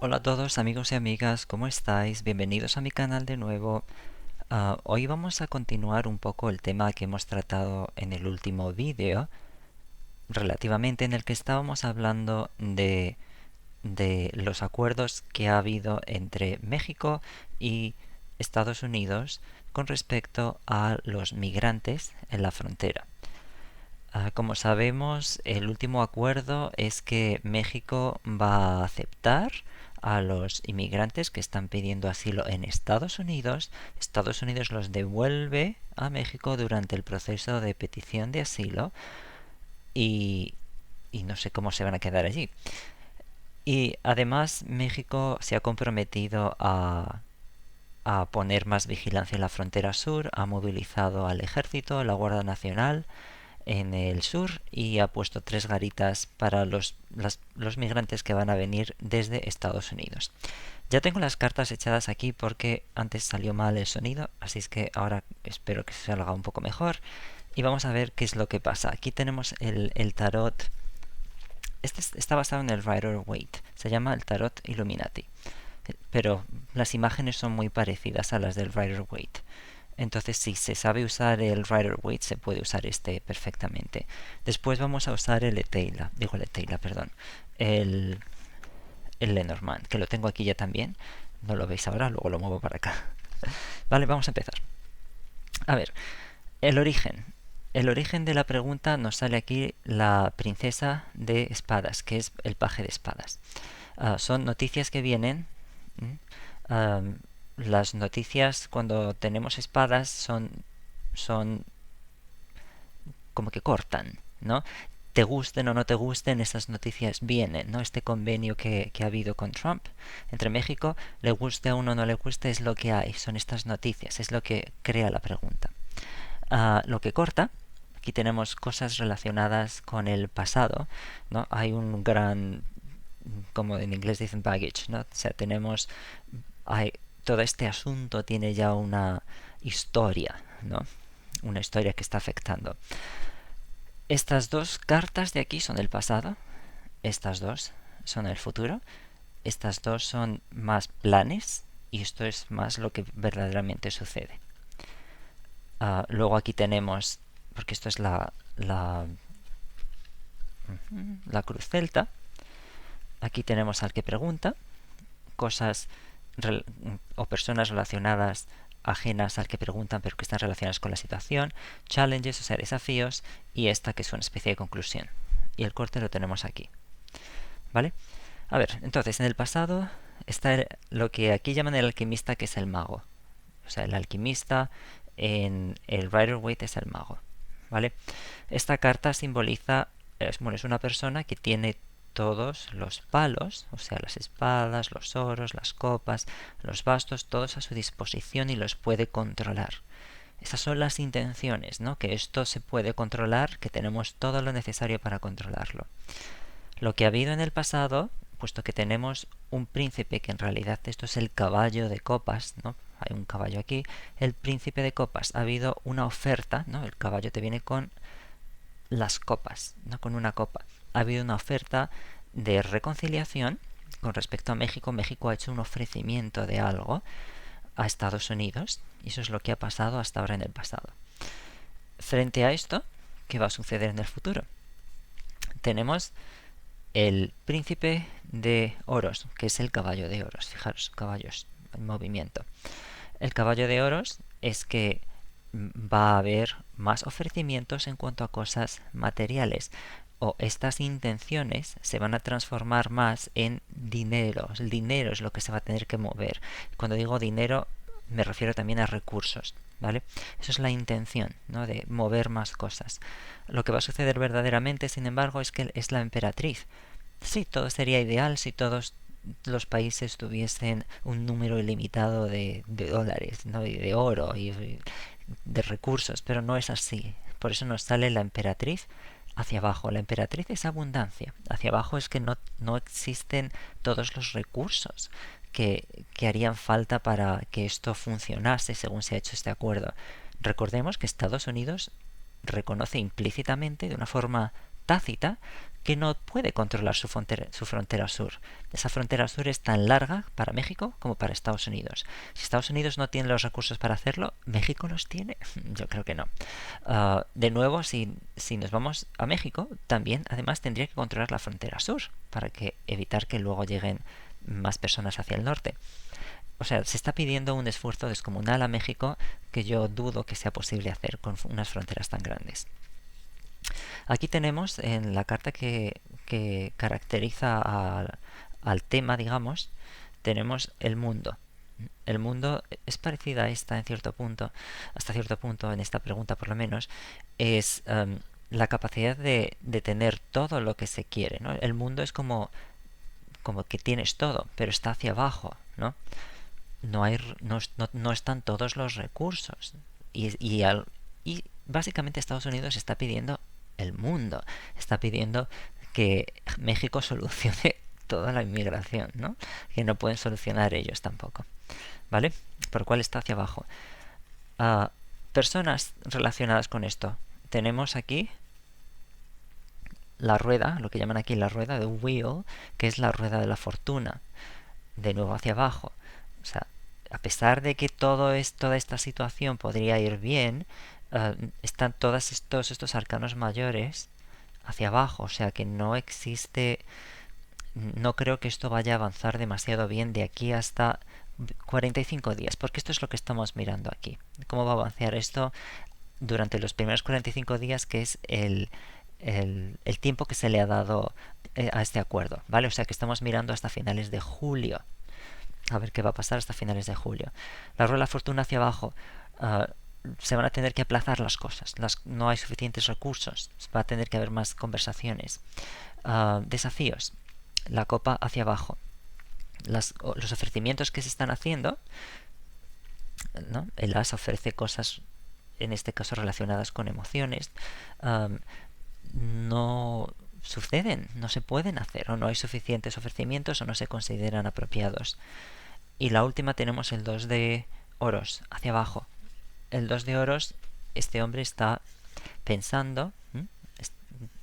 Hola a todos amigos y amigas, ¿cómo estáis? Bienvenidos a mi canal de nuevo. Hoy vamos a continuar un poco el tema que hemos tratado en el último vídeo, relativamente en el que estábamos hablando de los acuerdos que ha habido entre México y Estados Unidos con respecto a los migrantes en la frontera. Como sabemos, el último acuerdo es que México va a aceptar a los inmigrantes que están pidiendo asilo en Estados Unidos. Estados Unidos los devuelve a México durante el proceso de petición de asilo y, y no sé cómo se van a quedar allí. Y además México se ha comprometido a poner más vigilancia en la frontera sur, ha movilizado al ejército, a la Guardia Nacional en el sur y ha puesto 3 garitas para los migrantes que van a venir desde Estados Unidos. Ya tengo las cartas echadas aquí porque antes salió mal el sonido, así es que ahora espero que salga un poco mejor y vamos a ver qué es lo que pasa. Aquí tenemos el tarot. Este está basado en el Rider-Waite, se llama el tarot Illuminati, pero las imágenes son muy parecidas a las del Rider-Waite. Entonces, si se sabe usar el Rider-Waite, se puede usar este perfectamente. Después vamos a usar el el Lenormand, que lo tengo aquí ya también. No lo veis ahora, luego lo muevo para acá. Vale, vamos a empezar. A ver, el origen. El origen de la pregunta nos sale aquí la princesa de espadas, que es el paje de espadas. Son noticias que vienen. Las noticias cuando tenemos espadas son como que cortan, ¿no? Te gusten o no te gusten, esas noticias vienen, ¿no? Este convenio que ha habido con Trump entre México, le guste a uno o no le guste, es lo que hay, son estas noticias, es lo que crea la pregunta. Lo que corta, aquí tenemos cosas relacionadas con el pasado, ¿no? Hay un gran, como en inglés dicen baggage, ¿no? O sea, hay, todo este asunto tiene ya una historia, ¿no? Una historia que está afectando. Estas dos cartas de aquí son el pasado, estas dos son el futuro, estas dos son más planes y esto es más lo que verdaderamente sucede. Luego aquí tenemos, porque esto es la cruz celta, aquí tenemos al que pregunta, cosas o personas relacionadas ajenas al que preguntan pero que están relacionadas con la situación, challenges, o sea, desafíos, y esta que es una especie de conclusión. Y el corte lo tenemos aquí. ¿Vale? A ver, entonces, en el pasado está lo que aquí llaman el alquimista, que es el mago. O sea, el alquimista en el Rider-Waite es el mago. ¿Vale? Esta carta simboliza, es una persona que tiene todos los palos, o sea, las espadas, los oros, las copas, los bastos, todos a su disposición y los puede controlar. Esas son las intenciones, ¿no? Que esto se puede controlar, que tenemos todo lo necesario para controlarlo. Lo que ha habido en el pasado, puesto que tenemos un príncipe que en realidad esto es el caballo de copas, ¿no? Hay un caballo aquí, el príncipe de copas, ha habido una oferta, ¿no? El caballo te viene con las copas, no con una copa. Ha habido una oferta de reconciliación con respecto a México. México ha hecho un ofrecimiento de algo a Estados Unidos y eso es lo que ha pasado hasta ahora en el pasado. Frente a esto, ¿qué va a suceder en el futuro? Tenemos el príncipe de oros, que es el caballo de oros. Fijaros, caballos en movimiento. El caballo de oros es que va a haber más ofrecimientos en cuanto a cosas materiales o estas intenciones se van a transformar más en dinero. El dinero es lo que se va a tener que mover. Cuando digo dinero me refiero también a recursos, ¿vale? Eso es la intención, ¿no? De mover más cosas. Lo que va a suceder verdaderamente, sin embargo, es que es la emperatriz. Sí, todo sería ideal si todos los países tuviesen un número ilimitado de dólares, ¿no? Y de oro y de recursos, pero no es así. Por eso nos sale la emperatriz hacia abajo. La emperatriz es abundancia. Hacia abajo es que no existen todos los recursos que harían falta para que esto funcionase según se ha hecho este acuerdo. Recordemos que Estados Unidos reconoce implícitamente, de una forma tácita, que no puede controlar su frontera sur. Esa frontera sur es tan larga para México como para Estados Unidos. Si Estados Unidos no tiene los recursos para hacerlo, ¿México los tiene? Yo creo que no. De nuevo, si nos vamos a México, también además tendría que controlar la frontera sur para evitar que luego lleguen más personas hacia el norte. O sea, se está pidiendo un esfuerzo descomunal a México que yo dudo que sea posible hacer con unas fronteras tan grandes. Aquí tenemos en la carta que caracteriza al tema, digamos, tenemos el mundo. El mundo es parecida a esta en cierto punto, hasta cierto punto en esta pregunta por lo menos, es la capacidad de tener todo lo que se quiere, ¿no? El mundo es como que tienes todo, pero está hacia abajo, ¿no? No están todos los recursos. Y básicamente Estados Unidos está pidiendo el mundo, está pidiendo que México solucione toda la inmigración, ¿no? Que no pueden solucionar ellos tampoco, ¿vale? Por lo cual está hacia abajo. Personas relacionadas con esto. Tenemos aquí la rueda, lo que llaman aquí la rueda de wheel, que es la rueda de la fortuna, de nuevo hacia abajo. O sea, a pesar de que toda esta situación podría ir bien, están todos estos arcanos mayores hacia abajo, o sea que no existe, no creo que esto vaya a avanzar demasiado bien de aquí hasta 45 días, porque esto es lo que estamos mirando aquí. ¿Cómo va a avanzar esto durante los primeros 45 días, que es el tiempo que se le ha dado a este acuerdo, ¿vale? O sea que estamos mirando hasta finales de julio. A ver qué va a pasar hasta finales de julio. La rueda de la fortuna hacia abajo. Se van a tener que aplazar las cosas. No hay suficientes recursos. Va a tener que haber más conversaciones. Desafíos. La copa hacia abajo. Los ofrecimientos que se están haciendo, ¿no? El as ofrece cosas, en este caso relacionadas con emociones. No suceden, no se pueden hacer, o no hay suficientes ofrecimientos o no se consideran apropiados. Y la última tenemos el 2 de oros hacia abajo. El 2 de oros, este hombre está pensando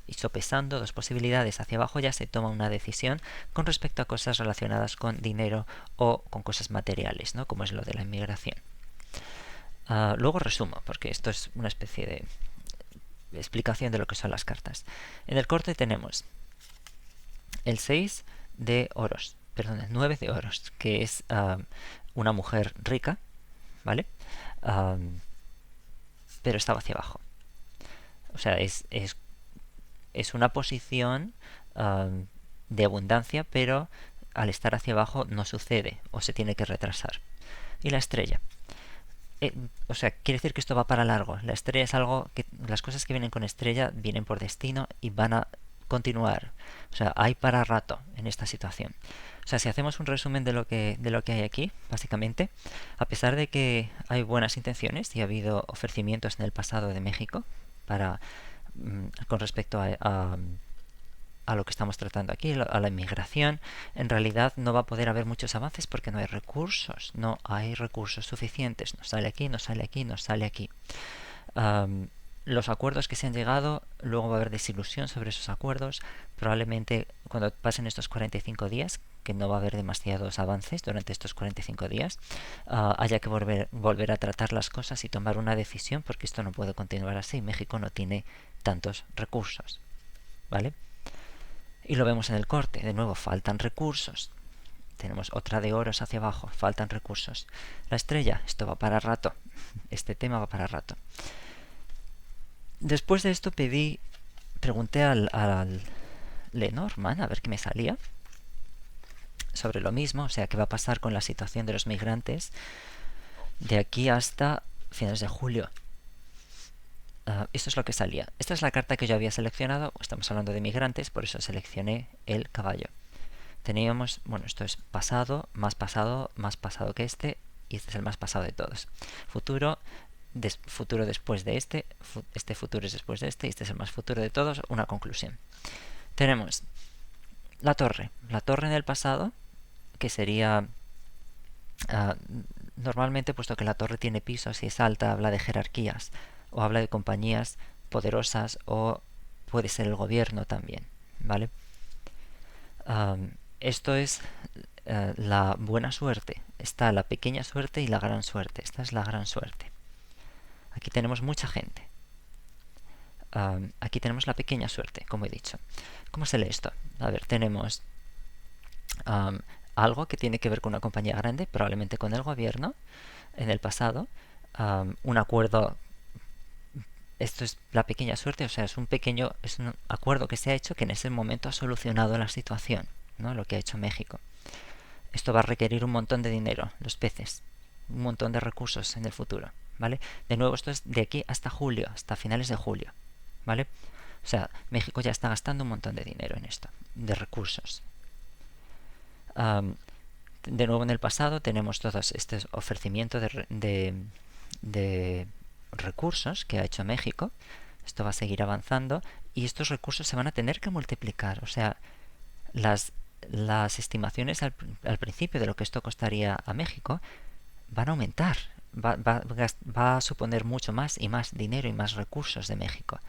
y sopesando dos posibilidades. Hacia abajo ya se toma una decisión con respecto a cosas relacionadas con dinero o con cosas materiales, ¿no? Como es lo de la inmigración. Luego resumo, porque esto es una especie de explicación de lo que son las cartas. En el corte tenemos el 6 de oros, perdón, el 9 de oros, que es una mujer rica, ¿vale? Pero estaba hacia abajo. O sea, es una posición de abundancia, pero al estar hacia abajo no sucede o se tiene que retrasar. Y la estrella. O sea, quiere decir que esto va para largo. La estrella es algo que las cosas que vienen con estrella vienen por destino y van a continuar. O sea, hay para rato en esta situación. O sea, si hacemos un resumen de lo que hay aquí, básicamente, a pesar de que hay buenas intenciones y ha habido ofrecimientos en el pasado de México para con respecto a lo que estamos tratando aquí, a la inmigración, en realidad no va a poder haber muchos avances porque no hay recursos, no hay recursos suficientes. Nos sale aquí, nos sale aquí, nos sale aquí. Los acuerdos que se han llegado, luego va a haber desilusión sobre esos acuerdos. Probablemente cuando pasen estos 45 días, que no va a haber demasiados avances durante estos 45 días, haya que volver a tratar las cosas y tomar una decisión, porque esto no puede continuar así. México no tiene tantos recursos, ¿vale? Y lo vemos en el corte, de nuevo, faltan recursos. Tenemos otra de oros hacia abajo, faltan recursos. La estrella, esto va para rato, este tema va para rato. Después de esto pregunté al Lenormand a ver qué me salía sobre lo mismo, o sea, qué va a pasar con la situación de los migrantes de aquí hasta finales de julio. Esto es lo que salía. Esta es la carta que yo había seleccionado. Estamos hablando de migrantes, por eso seleccioné el caballo. Teníamos, bueno, esto es pasado que este, y este es el más pasado de todos. Futuro después de este futuro es después de este, y este es el más futuro de todos. Una conclusión. Tenemos la torre en el pasado, que sería normalmente, puesto que la torre tiene pisos y es alta, habla de jerarquías o habla de compañías poderosas, o puede ser el gobierno también. ¿vale? Esto es la buena suerte. Está la pequeña suerte y la gran suerte. Esta es la gran suerte. Aquí tenemos mucha gente. Aquí tenemos la pequeña suerte, como he dicho. ¿Cómo se lee esto? A ver, tenemos algo que tiene que ver con una compañía grande, probablemente con el gobierno, en el pasado. Un acuerdo. Esto es la pequeña suerte, o sea, es un acuerdo que se ha hecho que en ese momento ha solucionado la situación, ¿no? Lo que ha hecho México. Esto va a requerir un montón de dinero, los peces, un montón de recursos en el futuro, ¿vale? De nuevo, esto es de aquí hasta julio, hasta finales de julio, ¿vale? O sea, México ya está gastando un montón de dinero en esto, de recursos. De nuevo, en el pasado tenemos todos este ofrecimiento de recursos que ha hecho México. Esto va a seguir avanzando y estos recursos se van a tener que multiplicar. O sea, las estimaciones al principio de lo que esto costaría a México van a aumentar. Va a suponer mucho más y más dinero y más recursos de México.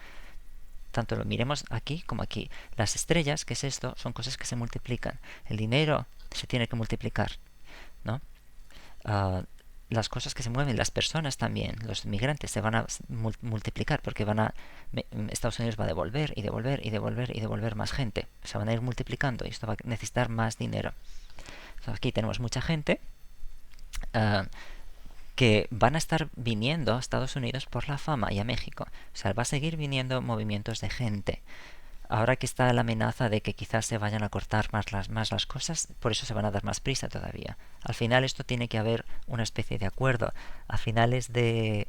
Tanto lo miremos aquí como aquí. Las estrellas, ¿qué es esto? Son cosas que se multiplican. El dinero se tiene que multiplicar, ¿no? Las cosas que se mueven, las personas también, los migrantes se van a multiplicar porque Estados Unidos va a devolver y devolver y devolver y devolver más gente. Se van a ir multiplicando y esto va a necesitar más dinero. Entonces, aquí tenemos mucha gente que van a estar viniendo a Estados Unidos por la fama y a México. O sea, va a seguir viniendo movimientos de gente. Ahora que está la amenaza de que quizás se vayan a cortar más las cosas, por eso se van a dar más prisa todavía. Al final esto tiene que haber una especie de acuerdo. A finales de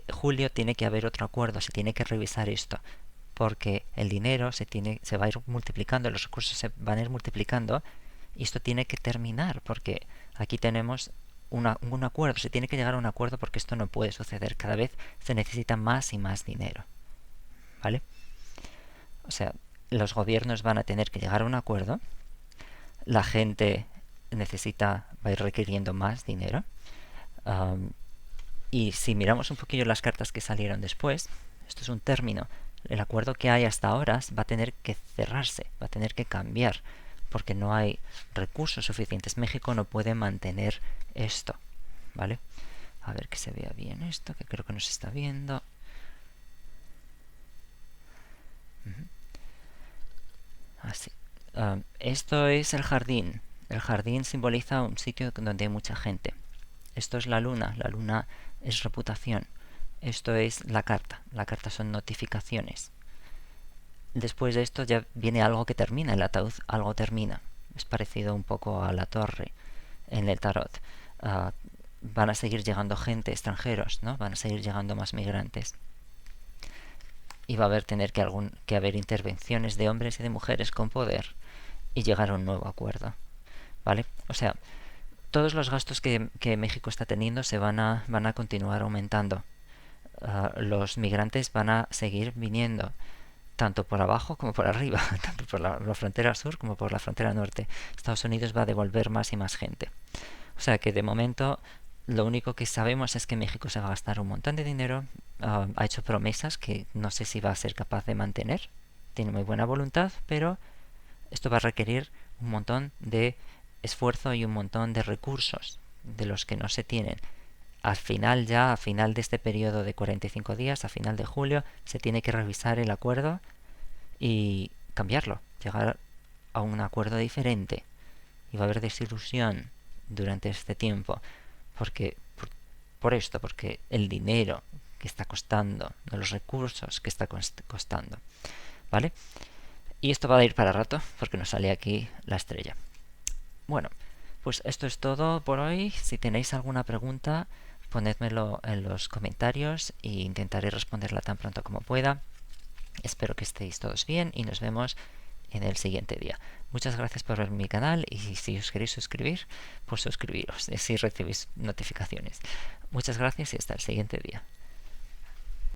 julio tiene que haber otro acuerdo, se tiene que revisar esto. Porque el dinero se va a ir multiplicando, los recursos se van a ir multiplicando y esto tiene que terminar porque aquí tenemos un acuerdo, se tiene que llegar a un acuerdo porque esto no puede suceder. Cada vez se necesita más y más dinero. ¿Vale? O sea, los gobiernos van a tener que llegar a un acuerdo, la gente va a ir requiriendo más dinero, y si miramos un poquillo las cartas que salieron después, esto es un término, el acuerdo que hay hasta ahora va a tener que cerrarse, va a tener que cambiar, porque no hay recursos suficientes. México no puede mantener esto, ¿vale? A ver que se vea bien esto, que creo que no se está viendo. Así. Esto es el jardín. El jardín simboliza un sitio donde hay mucha gente. Esto es la luna. La luna es reputación. Esto es la carta. La carta son notificaciones. Después de esto ya viene algo que termina. El ataúd algo termina. Es parecido un poco a la torre en el tarot. Van a seguir llegando gente, extranjeros, ¿no? Van a seguir llegando más migrantes. Y va a tener que haber intervenciones de hombres y de mujeres con poder y llegar a un nuevo acuerdo, ¿vale? O sea, todos los gastos que México está teniendo van a continuar aumentando. Los migrantes van a seguir viniendo tanto por abajo como por arriba, tanto por la frontera sur como por la frontera norte. Estados Unidos va a devolver más y más gente. O sea que de momento lo único que sabemos es que México se va a gastar un montón de dinero, ha hecho promesas que no sé si va a ser capaz de mantener, tiene muy buena voluntad, pero esto va a requerir un montón de esfuerzo y un montón de recursos de los que no se tienen. A final de este periodo de 45 días, a final de julio, se tiene que revisar el acuerdo y cambiarlo, llegar a un acuerdo diferente. Y va a haber desilusión durante este tiempo. Porque el dinero que está costando, no los recursos que está costando, ¿vale? Y esto va a ir para rato porque nos sale aquí la estrella. Bueno, pues esto es todo por hoy. Si tenéis alguna pregunta, ponedmelo en los comentarios e intentaré responderla tan pronto como pueda. Espero que estéis todos bien y nos vemos en el siguiente día. Muchas gracias por ver mi canal y si os queréis suscribir, pues suscribiros, así recibís notificaciones. Muchas gracias y hasta el siguiente día.